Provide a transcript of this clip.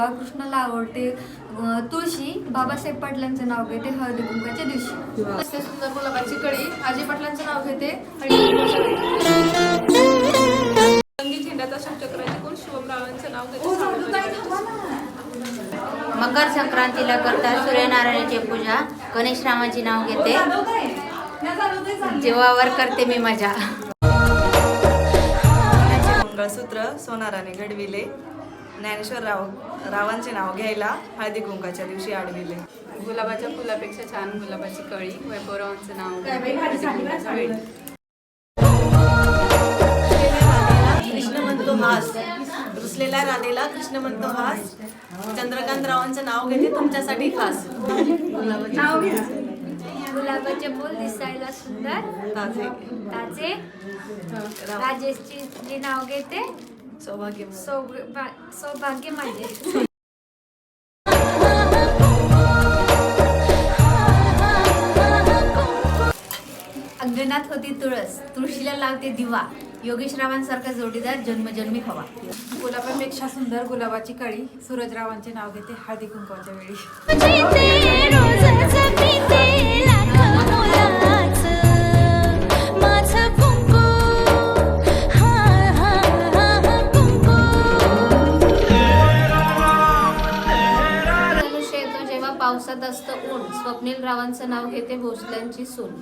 जेव्हा कृष्णाला आवडते तुळशी, बाबासाहेब पाटलांचं नाव घेते हळदी कुंकाच्या दिवशी. मस्त सुंदर गुलाबाची कळी अजय पाटलांचं नाव घेते हळदी कुंकाच्या वेळी. रंगीत झेंड्याचा शंखचक्राचे कोण शिवमरावांचं नाव घेते. मकर संक्रांतीला करतात सूर्यनारायणाची पूजा, गणेश रामाची नाव घेते, जीवावर करते मी मजा. मंगळसूत्र सोनाराने घडविले, ज्ञानेश्वर रावांचे नाव घ्यायला हळदी कुंकाच्या दिवशी आडविले. गुलाबाच्या फुलापेक्षा छान गुलाबाची कळी वैभवरावांचं नाव घेते हळदी कुंकाच्या वेळी. कृष्ण म्हणतो हास, रुसलेल्या राधेला कृष्ण म्हणतो हास, चंद्रकांत रावांचं नाव घेते तुमच्यासाठी खास. गुलाबाचे फुल दिसायला सुंदर ताजे ताजे, राजेशची जी नाव घेते सौभाग्य. सौभाग्य माझे. अंगणात होती तुळस, तुळशीला लावते दिवा, योगेश रावांसारखा जोडीदार जन्मजन्मी हवा. गुलाबापेक्षा सुंदर गुलाबाची कळी सूरजरावांचे नाव घेते हळदी कुंकाच्या वेळी. धनुष्य येतो जेव्हा पावसात असतं ऊन, स्वप्नील रावांचं नाव घेते भोसल्यांची सून.